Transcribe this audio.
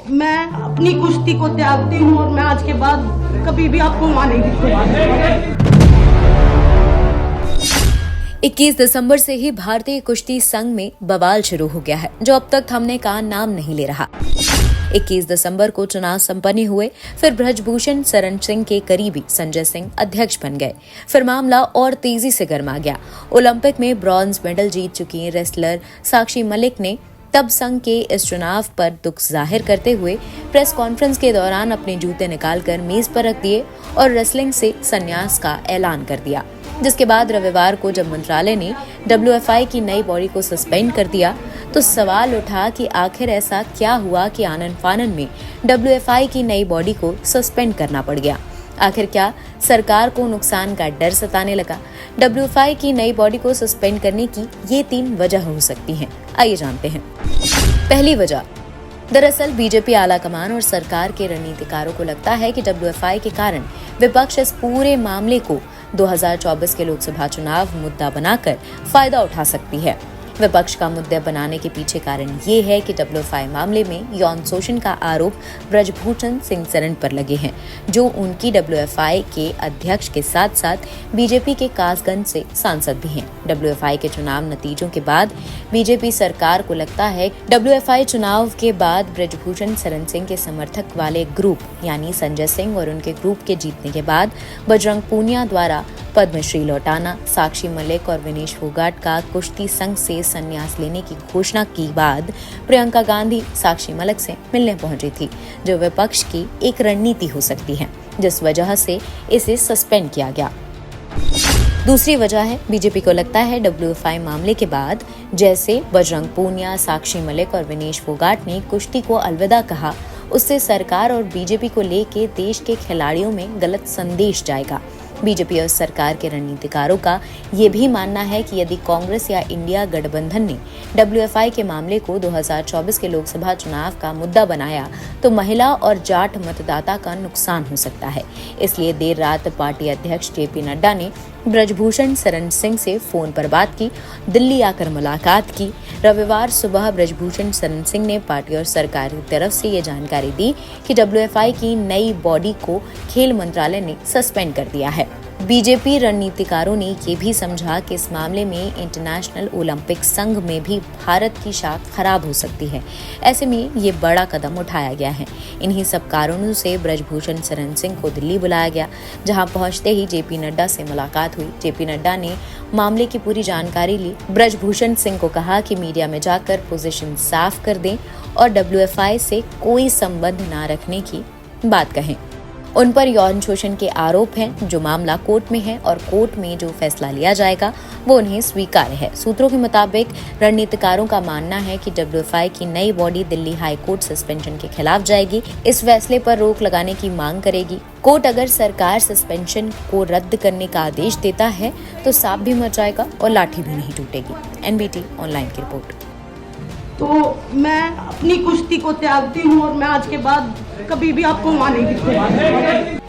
मैं अपनी कुश्ती को त्यागती हूँ और मैं आज के बाद कभी भी आपको वहाँ नहीं दिखूंगा। 21 दिसंबर से ही भारतीय कुश्ती संघ में बवाल शुरू हो गया है, जो अब तक थमने का नाम नहीं ले रहा। 21 दिसंबर को चुनाव संपन्न हुए, फिर ब्रजभूषण शरण सिंह के करीबी संजय सिंह अध्यक्ष बन गए। फिर मामला और तेजी से गर्मा गया। ओलंपिक में ब्रॉन्ज मेडल जीत चुकी रेसलर साक्षी मलिक ने तब संघ के इस चुनाव पर दुख जाहिर करते हुए प्रेस कॉन्फ्रेंस के दौरान अपने जूते निकालकर मेज पर रख दिए और रेसलिंग से संन्यास का ऐलान कर दिया। जिसके बाद रविवार को जब मंत्रालय ने WFI की नई बॉडी को सस्पेंड कर दिया, तो सवाल उठा कि आखिर ऐसा क्या हुआ कि आनन फानन में WFI की नई बॉडी को सस्पेंड करना पड़ गया। आखिर क्या सरकार को नुकसान का डर सताने लगा? WFI की नई बॉडी को सस्पेंड करने की ये 3 वजह हो सकती हैं। आइए जानते हैं। पहली वजह, दरअसल बीजेपी आला कमान और सरकार के रणनीतिकारों को लगता है कि WFI के कारण विपक्ष इस पूरे मामले को 2024 के लोकसभा चुनाव मुद्दा बनाकर फायदा उठा सकती है। विपक्ष का मुद्दा बनाने के पीछे कारण ये है कि WFI मामले में यौन शोषण का आरोप ब्रजभूषण सिंह शरण पर लगे हैं, जो उनकी WFI के अध्यक्ष के साथ साथ बीजेपी के कासगंज से सांसद भी हैं। WFI के चुनाव नतीजों के बाद बीजेपी सरकार को लगता है WFI चुनाव के बाद ब्रजभूषण शरण सिंह के समर्थक वाले ग्रुप यानी संजय सिंह और उनके ग्रुप के जीतने के बाद बजरंग पूनिया द्वारा पद्मश्री लौटाना, साक्षी मलिक और विनेश फोगाट का कुश्ती संघ से संन्यास लेने की घोषणा की बाद प्रियंका गांधी साक्षी मलिक से मिलने पहुंची थी, जो विपक्ष की एक रणनीति हो सकती है, जिस वजह से इसे सस्पेंड किया गया। दूसरी वजह है, बीजेपी को लगता है WFI मामले के बाद जैसे बजरंग पूनिया, साक्षी मलिक और विनेश फोगाट ने कुश्ती को अलविदा कहा, उससे सरकार और बीजेपी को लेके देश के खिलाड़ियों में गलत संदेश जाएगा। बीजेपी और सरकार के रणनीतिकारों का ये भी मानना है कि यदि कांग्रेस या इंडिया गठबंधन ने WFI के मामले को 2024 के लोकसभा चुनाव का मुद्दा बनाया, तो महिला और जाट मतदाता का नुकसान हो सकता है। इसलिए देर रात पार्टी अध्यक्ष JP नड्डा ने ब्रजभूषण शरण सिंह से फोन पर बात की, दिल्ली आकर मुलाकात की। रविवार सुबह ब्रजभूषण शरण सिंह ने पार्टी और सरकार की तरफ से ये जानकारी दी कि WFI की नई बॉडी को खेल मंत्रालय ने सस्पेंड कर दिया है। बीजेपी रणनीतिकारों ने ये भी समझा कि इस मामले में इंटरनेशनल ओलंपिक संघ में भी भारत की साख खराब हो सकती है। ऐसे में ये बड़ा कदम उठाया गया है। इन्हीं सब कारणों से ब्रजभूषण शरण सिंह को दिल्ली बुलाया गया, जहां पहुंचते ही JP नड्डा से मुलाकात हुई। JP नड्डा ने मामले की पूरी जानकारी ली। ब्रजभूषण सिंह को कहा कि मीडिया में जाकर पोजीशन साफ कर दें और WFI से कोई संबंध न रखने की बात कहें। उन पर यौन शोषण के आरोप हैं, जो मामला कोर्ट में है और कोर्ट में जो फैसला लिया जाएगा वो उन्हें स्वीकार्य है। सूत्रों के मुताबिक रणनीतिकारों का मानना है कि WFI की नई body Delhi high court suspension के खिलाफ जाएगी, इस फैसले पर रोक लगाने की मांग करेगी। कोर्ट अगर सरकार सस्पेंशन को रद्द करने का आदेश देता है तो सांप भी मर जाएगा और लाठी भी नहीं टूटेगी। NBT ऑनलाइन की रिपोर्ट। तो मैं अपनी कुश्ती को त्यागती हूँ और मैं आज के बाद कभी भी आपको वहाँ नहीं दिखूंगा।